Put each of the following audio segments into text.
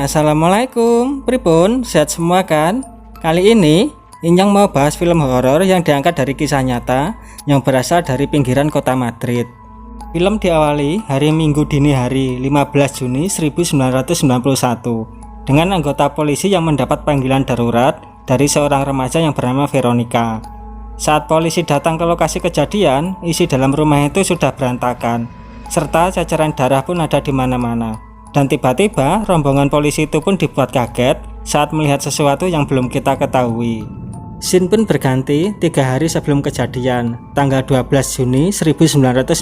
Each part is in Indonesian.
Assalamualaikum, pripun? Sehat semua kan? Kali ini Injang mau bahas film horor yang diangkat dari kisah nyata yang berasal dari pinggiran kota Madrid. Film diawali hari Minggu dini hari 15 Juni 1991 dengan anggota polisi yang mendapat panggilan darurat dari seorang remaja yang bernama Veronica. Saat polisi datang ke lokasi kejadian, isi dalam rumah itu sudah berantakan, serta cacaran darah pun ada di mana-mana. Dan tiba-tiba rombongan polisi itu pun dibuat kaget saat melihat sesuatu yang belum kita ketahui. Scene pun berganti 3 hari sebelum kejadian, tanggal 12 Juni 1991.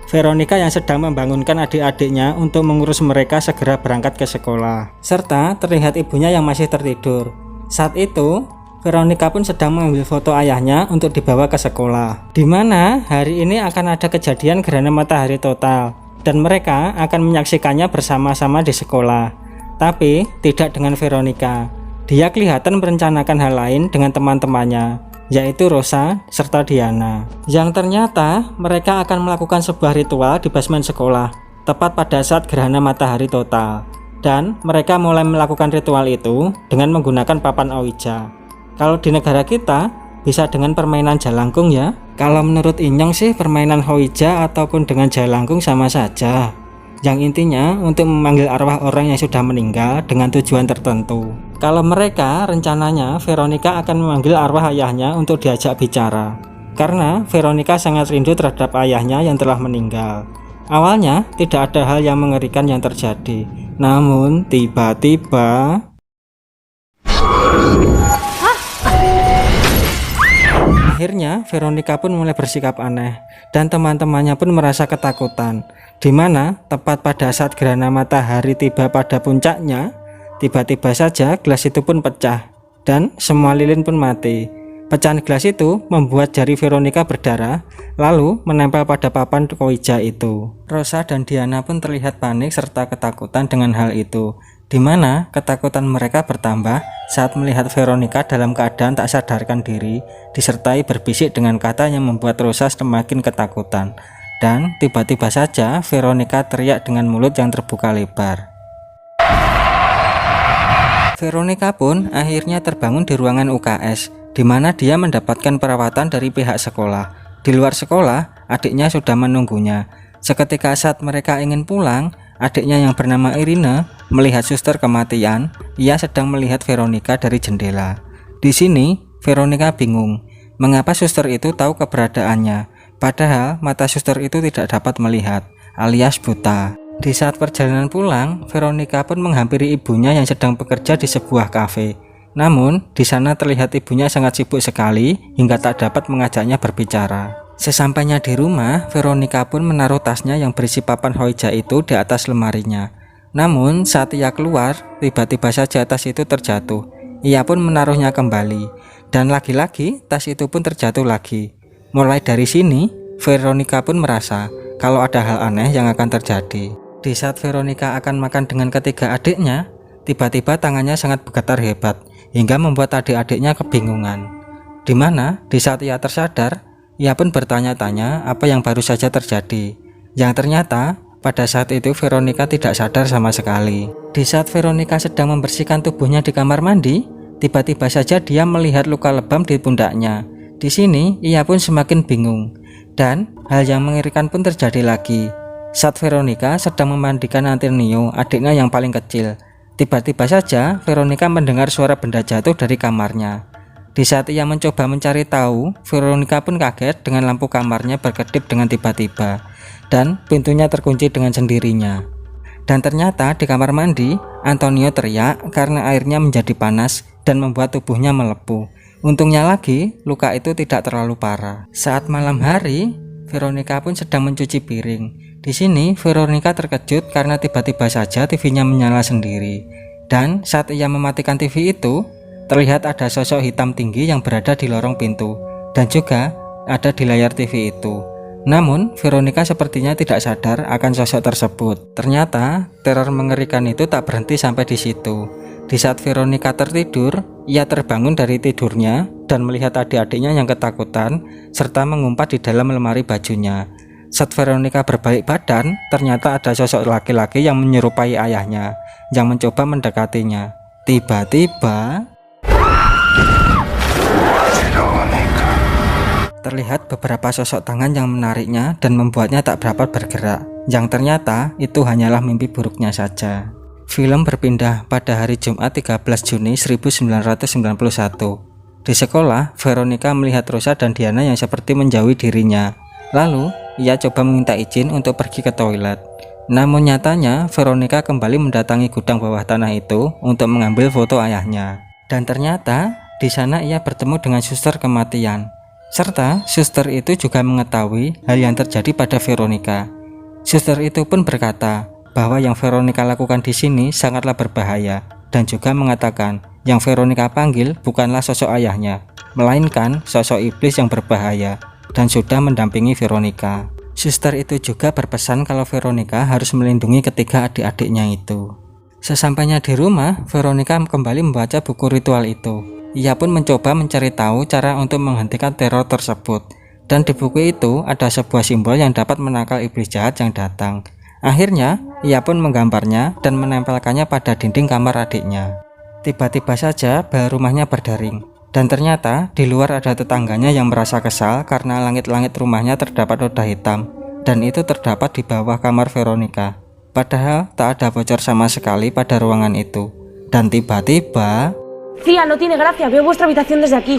Veronica yang sedang membangunkan adik-adiknya untuk mengurus mereka segera berangkat ke sekolah, serta terlihat ibunya yang masih tertidur. Saat itu, Veronica pun sedang mengambil foto ayahnya untuk dibawa ke sekolah, di mana hari ini akan ada kejadian gerhana matahari total. Dan mereka akan menyaksikannya bersama-sama di sekolah. Tapi tidak dengan Veronica. Dia kelihatan merencanakan hal lain dengan teman-temannya, yaitu Rosa serta Diana. Yang ternyata mereka akan melakukan sebuah ritual di basement sekolah, tepat pada saat gerhana matahari total. Dan mereka mulai melakukan ritual itu dengan menggunakan papan Ouija. Kalau di negara kita bisa dengan permainan jalangkung ya. Kalau menurut Inyong sih permainan Ouija ataupun dengan jalangkung sama saja. Yang intinya untuk memanggil arwah orang yang sudah meninggal dengan tujuan tertentu. Kalau mereka rencananya Veronica akan memanggil arwah ayahnya untuk diajak bicara. Karena Veronica sangat rindu terhadap ayahnya yang telah meninggal. Awalnya tidak ada hal yang mengerikan yang terjadi. Namun tiba-tiba akhirnya Veronica pun mulai bersikap aneh dan teman-temannya pun merasa ketakutan, di mana tepat pada saat gerhana matahari tiba pada puncaknya, tiba-tiba saja gelas itu pun pecah dan semua lilin pun mati. Pecahan gelas itu membuat jari Veronica berdarah lalu menempel pada papan Ouija itu. Rosa dan Diana pun terlihat panik serta ketakutan dengan hal itu, di mana ketakutan mereka bertambah saat melihat Veronica dalam keadaan tak sadarkan diri, disertai berbisik dengan kata yang membuat Rosa semakin ketakutan. Dan tiba-tiba saja Veronica teriak dengan mulut yang terbuka lebar. Veronica pun akhirnya terbangun di ruangan UKS, di mana dia mendapatkan perawatan dari pihak sekolah. Di luar sekolah, adiknya sudah menunggunya. Seketika saat mereka ingin pulang, adiknya yang bernama Irina melihat suster kematian. Ia sedang melihat Veronica dari jendela. Di sini, Veronica bingung mengapa suster itu tahu keberadaannya, padahal mata suster itu tidak dapat melihat, alias buta. Di saat perjalanan pulang, Veronica pun menghampiri ibunya yang sedang bekerja di sebuah kafe. Namun, di sana terlihat ibunya sangat sibuk sekali hingga tak dapat mengajaknya berbicara. Sesampainya di rumah, Veronica pun menaruh tasnya yang berisi papan Ouija itu di atas lemarinya. Namun saat ia keluar, tiba-tiba saja tas itu terjatuh. Ia pun menaruhnya kembali, dan lagi-lagi tas itu pun terjatuh lagi. Mulai dari sini, Veronica pun merasa kalau ada hal aneh yang akan terjadi. Di saat Veronica akan makan dengan ketiga adiknya, tiba-tiba tangannya sangat bergetar hebat hingga membuat adik-adiknya kebingungan. Di mana di saat ia tersadar, ia pun bertanya-tanya apa yang baru saja terjadi. Yang ternyata pada saat itu Veronica tidak sadar sama sekali. Di saat Veronica sedang membersihkan tubuhnya di kamar mandi, tiba-tiba saja dia melihat luka lebam di pundaknya. Di sini ia pun semakin bingung. Dan hal yang mengerikan pun terjadi lagi. Saat Veronica sedang memandikan Antonio, adiknya yang paling kecil, tiba-tiba saja Veronica mendengar suara benda jatuh dari kamarnya. Di saat ia mencoba mencari tahu, Veronica pun kaget dengan lampu kamarnya berkedip dengan tiba-tiba dan pintunya terkunci dengan sendirinya. Dan ternyata di kamar mandi, Antonio teriak karena airnya menjadi panas dan membuat tubuhnya melepuh. Untungnya lagi, luka itu tidak terlalu parah. Saat malam hari, Veronica pun sedang mencuci piring. Di sini, Veronica terkejut karena tiba-tiba saja TV-nya menyala sendiri. Dan saat ia mematikan TV itu, terlihat ada sosok hitam tinggi yang berada di lorong pintu dan juga ada di layar TV itu. Namun, Veronica sepertinya tidak sadar akan sosok tersebut. Ternyata, teror mengerikan itu tak berhenti sampai di situ. Di saat Veronica tertidur, ia terbangun dari tidurnya dan melihat adik-adiknya yang ketakutan serta mengumpat di dalam lemari bajunya. Saat Veronica berbalik badan, ternyata ada sosok laki-laki yang menyerupai ayahnya yang mencoba mendekatinya. Tiba-tiba terlihat beberapa sosok tangan yang menariknya dan membuatnya tak dapat bergerak, yang ternyata itu hanyalah mimpi buruknya saja. Film berpindah pada hari Jumat 13 Juni 1991. Di sekolah, Veronica melihat Rosa dan Diana yang seperti menjauhi dirinya. Lalu, ia coba meminta izin untuk pergi ke toilet. Namun nyatanya, Veronica kembali mendatangi gudang bawah tanah itu untuk mengambil foto ayahnya. Dan ternyata, di sana ia bertemu dengan suster kematian. Serta, suster itu juga mengetahui hal yang terjadi pada Veronica. Suster itu pun berkata bahwa yang Veronica lakukan di sini sangatlah berbahaya, dan juga mengatakan yang Veronica panggil bukanlah sosok ayahnya, melainkan sosok iblis yang berbahaya dan sudah mendampingi Veronica. Suster itu juga berpesan kalau Veronica harus melindungi ketiga adik-adiknya itu. Sesampainya di rumah, Veronica kembali membaca buku ritual itu. Ia pun mencoba mencari tahu cara untuk menghentikan teror tersebut. Dan di buku itu ada sebuah simbol yang dapat menangkal iblis jahat yang datang. Akhirnya, ia pun menggambarnya dan menempelkannya pada dinding kamar adiknya. Tiba-tiba saja bel rumahnya berdering. Dan ternyata di luar ada tetangganya yang merasa kesal karena langit-langit rumahnya terdapat noda hitam. Dan itu terdapat di bawah kamar Veronica. Padahal tak ada bocor sama sekali pada ruangan itu. Dan tiba-tiba... Tía, no tiene gracia, veo vuestra habitación desde aquí.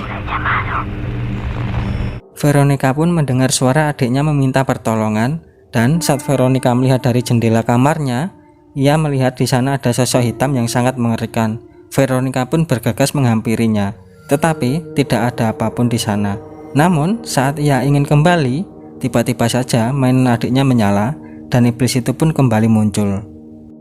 Veronica pun mendengar suara adiknya meminta pertolongan, dan saat Veronica melihat dari jendela kamarnya, ia melihat di sana ada sosok hitam yang sangat mengerikan. Veronica pun bergegas menghampirinya, tetapi tidak ada apapun di sana. Namun saat ia ingin kembali, tiba-tiba saja mainan adiknya menyala, dan iblis itu pun kembali muncul.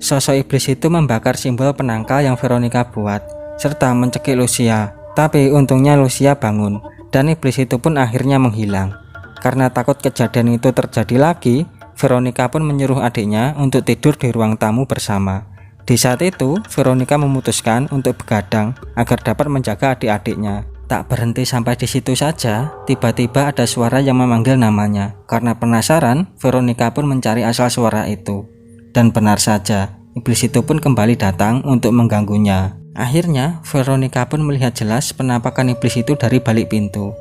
Sosok iblis itu membakar simbol penangkal yang Veronica buat, serta mencekik Lucia. Tapi untungnya Lucia bangun, dan iblis itu pun akhirnya menghilang. Karena takut kejadian itu terjadi lagi, Veronica pun menyuruh adiknya untuk tidur di ruang tamu bersama. Di saat itu, Veronica memutuskan untuk begadang agar dapat menjaga adik-adiknya. Tak berhenti sampai di situ saja, tiba-tiba ada suara yang memanggil namanya. Karena penasaran, Veronica pun mencari asal suara itu. Dan benar saja, iblis itu pun kembali datang untuk mengganggunya. Akhirnya, Veronica pun melihat jelas penampakan iblis itu dari balik pintu.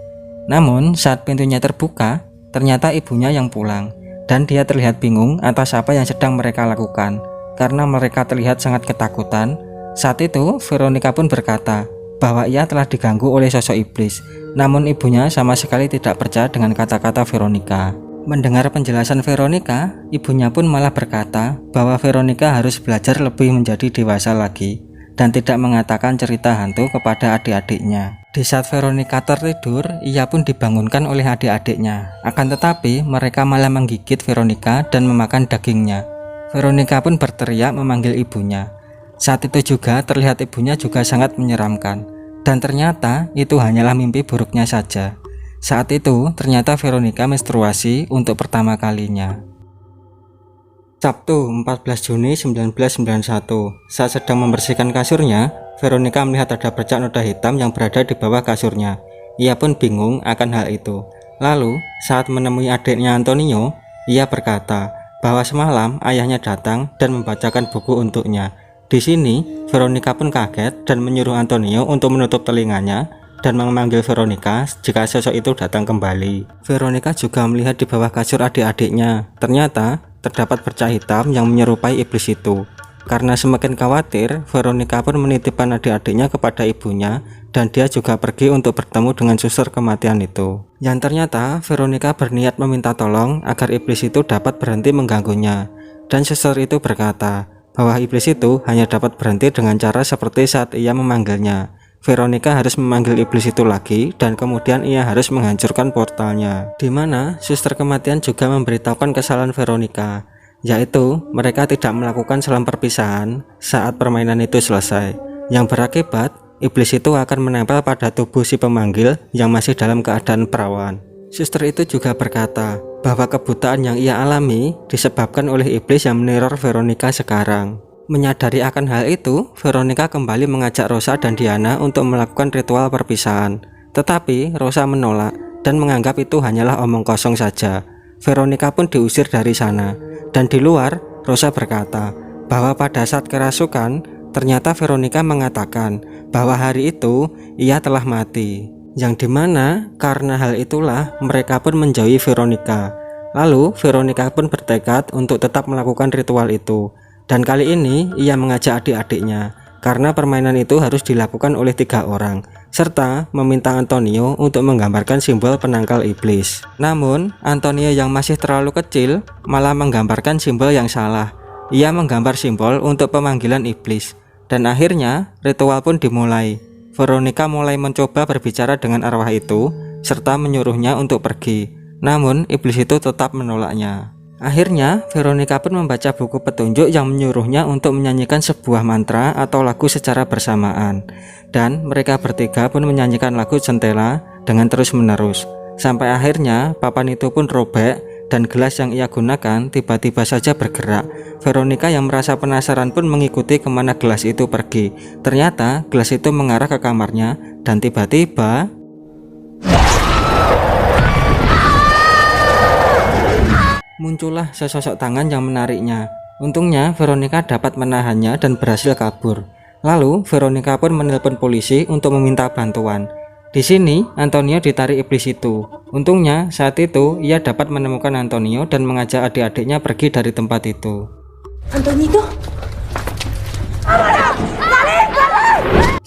Namun, saat pintunya terbuka, ternyata ibunya yang pulang. Dan dia terlihat bingung atas apa yang sedang mereka lakukan. Karena mereka terlihat sangat ketakutan. Saat itu, Veronica pun berkata bahwa ia telah diganggu oleh sosok iblis. Namun ibunya sama sekali tidak percaya dengan kata-kata Veronica. Mendengar penjelasan Veronica, ibunya pun malah berkata bahwa Veronica harus belajar lebih menjadi dewasa lagi dan tidak mengatakan cerita hantu kepada adik-adiknya. Di saat Veronica tertidur, ia pun dibangunkan oleh adik-adiknya. Akan tetapi, mereka malah menggigit Veronica dan memakan dagingnya. Veronica pun berteriak memanggil ibunya. Saat itu juga terlihat ibunya juga sangat menyeramkan. Dan ternyata itu hanyalah mimpi buruknya saja. Saat itu, ternyata Veronica menstruasi untuk pertama kalinya. Sabtu 14 Juni 1991, saat sedang membersihkan kasurnya, Veronica melihat ada bercak noda hitam yang berada di bawah kasurnya. Ia pun bingung akan hal itu. Lalu, saat menemui adiknya Antonio, ia berkata bahwa semalam ayahnya datang dan membacakan buku untuknya. Di sini, Veronica pun kaget dan menyuruh Antonio untuk menutup telinganya dan memanggil Veronica jika sosok itu datang kembali. Veronica juga melihat di bawah kasur adik-adiknya. Ternyata terdapat bercak hitam yang menyerupai iblis itu. Karena semakin khawatir, Veronica pun menitipkan adik-adiknya kepada ibunya dan dia juga pergi untuk bertemu dengan suster kematian itu. Yang ternyata Veronica berniat meminta tolong agar iblis itu dapat berhenti mengganggunya. Dan suster itu berkata bahwa iblis itu hanya dapat berhenti dengan cara seperti saat ia memanggilnya. Veronica harus memanggil iblis itu lagi dan kemudian ia harus menghancurkan portalnya. Di mana suster kematian juga memberitahukan kesalahan Veronica, yaitu mereka tidak melakukan salam perpisahan saat permainan itu selesai, yang berakibat iblis itu akan menempel pada tubuh si pemanggil yang masih dalam keadaan perawan. Suster itu juga berkata bahwa kebutaan yang ia alami disebabkan oleh iblis yang meneror Veronica sekarang. Menyadari akan hal itu, Veronica kembali mengajak Rosa dan Diana untuk melakukan ritual perpisahan. Tetapi Rosa menolak dan menganggap itu hanyalah omong kosong saja. Veronica pun diusir dari sana. Dan di luar, Rosa berkata bahwa pada saat kerasukan, ternyata Veronica mengatakan bahwa hari itu ia telah mati. Yang dimana karena hal itulah mereka pun menjauhi Veronica. Lalu Veronica pun bertekad untuk tetap melakukan ritual itu. Dan kali ini ia mengajak adik-adiknya karena permainan itu harus dilakukan oleh 3 orang, serta meminta Antonio untuk menggambarkan simbol penangkal iblis. Namun Antonio yang masih terlalu kecil malah menggambarkan simbol yang salah. Ia menggambar simbol untuk pemanggilan iblis. Dan akhirnya ritual pun dimulai. Veronica mulai mencoba berbicara dengan arwah itu serta menyuruhnya untuk pergi. Namun iblis itu tetap menolaknya. Akhirnya Veronica pun membaca buku petunjuk yang menyuruhnya untuk menyanyikan sebuah mantra atau lagu secara bersamaan. Dan mereka bertiga pun menyanyikan lagu Jendela dengan terus-menerus. Sampai akhirnya papan itu pun robek dan gelas yang ia gunakan tiba-tiba saja bergerak. Veronica yang merasa penasaran pun mengikuti kemana gelas itu pergi. Ternyata gelas itu mengarah ke kamarnya dan tiba-tiba muncullah sesosok tangan yang menariknya. Untungnya Veronica dapat menahannya dan berhasil kabur. Lalu Veronica pun menelpon polisi untuk meminta bantuan. Di sini Antonio ditarik iblis itu. Untungnya saat itu ia dapat menemukan Antonio dan mengajak adik-adiknya pergi dari tempat itu. Antonito.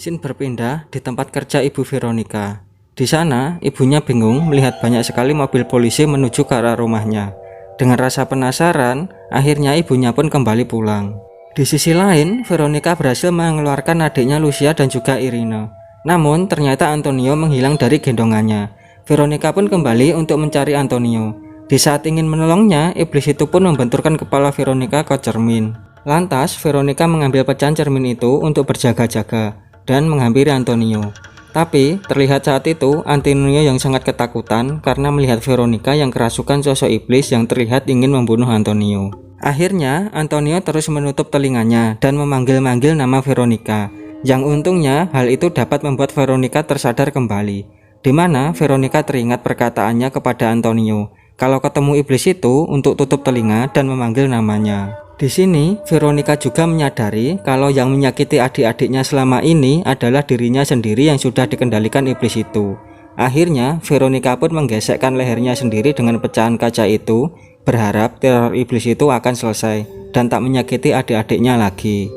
Scene berpindah di tempat kerja ibu Veronica. Di sana ibunya bingung melihat banyak sekali mobil polisi menuju ke arah rumahnya. Dengan rasa penasaran, akhirnya ibunya pun kembali pulang. Di sisi lain, Veronica berhasil mengeluarkan adiknya Lucia dan juga Irina. Namun ternyata Antonio menghilang dari gendongannya. Veronica pun kembali untuk mencari Antonio. Di saat ingin menolongnya, iblis itu pun membenturkan kepala Veronica ke cermin. Lantas Veronica mengambil pecahan cermin itu untuk berjaga-jaga dan menghampiri Antonio. Tapi terlihat saat itu Antonio yang sangat ketakutan karena melihat Veronica yang kerasukan sosok iblis yang terlihat ingin membunuh Antonio. Akhirnya Antonio terus menutup telinganya dan memanggil-manggil nama Veronica. Yang untungnya hal itu dapat membuat Veronica tersadar kembali, di mana Veronica teringat perkataannya kepada Antonio kalau ketemu iblis itu untuk tutup telinga dan memanggil namanya. Di sini Veronica juga menyadari kalau yang menyakiti adik-adiknya selama ini adalah dirinya sendiri yang sudah dikendalikan iblis itu. Akhirnya Veronica pun menggesekkan lehernya sendiri dengan pecahan kaca itu, berharap teror iblis itu akan selesai dan tak menyakiti adik-adiknya lagi.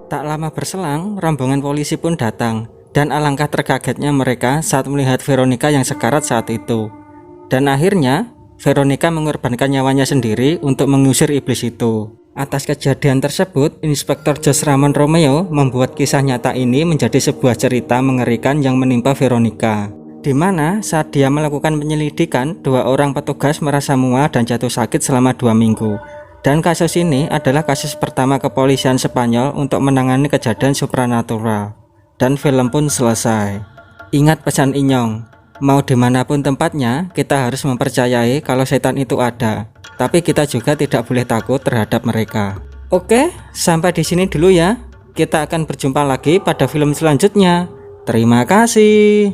Tak lama berselang, rombongan polisi pun datang, dan alangkah terkagetnya mereka saat melihat Veronica yang sekarat saat itu. Dan akhirnya, Veronica mengorbankan nyawanya sendiri untuk mengusir iblis itu. Atas kejadian tersebut, Inspektur Jose Ramon Romeo membuat kisah nyata ini menjadi sebuah cerita mengerikan yang menimpa Veronica. Di mana saat dia melakukan penyelidikan, 2 orang petugas merasa mual dan jatuh sakit selama 2 minggu. Dan kasus ini adalah kasus pertama kepolisian Spanyol untuk menangani kejadian supranatural. Dan film pun selesai. Ingat pesan Inyong, mau dimanapun tempatnya, kita harus mempercayai kalau setan itu ada. Tapi kita juga tidak boleh takut terhadap mereka. Oke, sampai di sini dulu ya. Kita akan berjumpa lagi pada film selanjutnya. Terima kasih.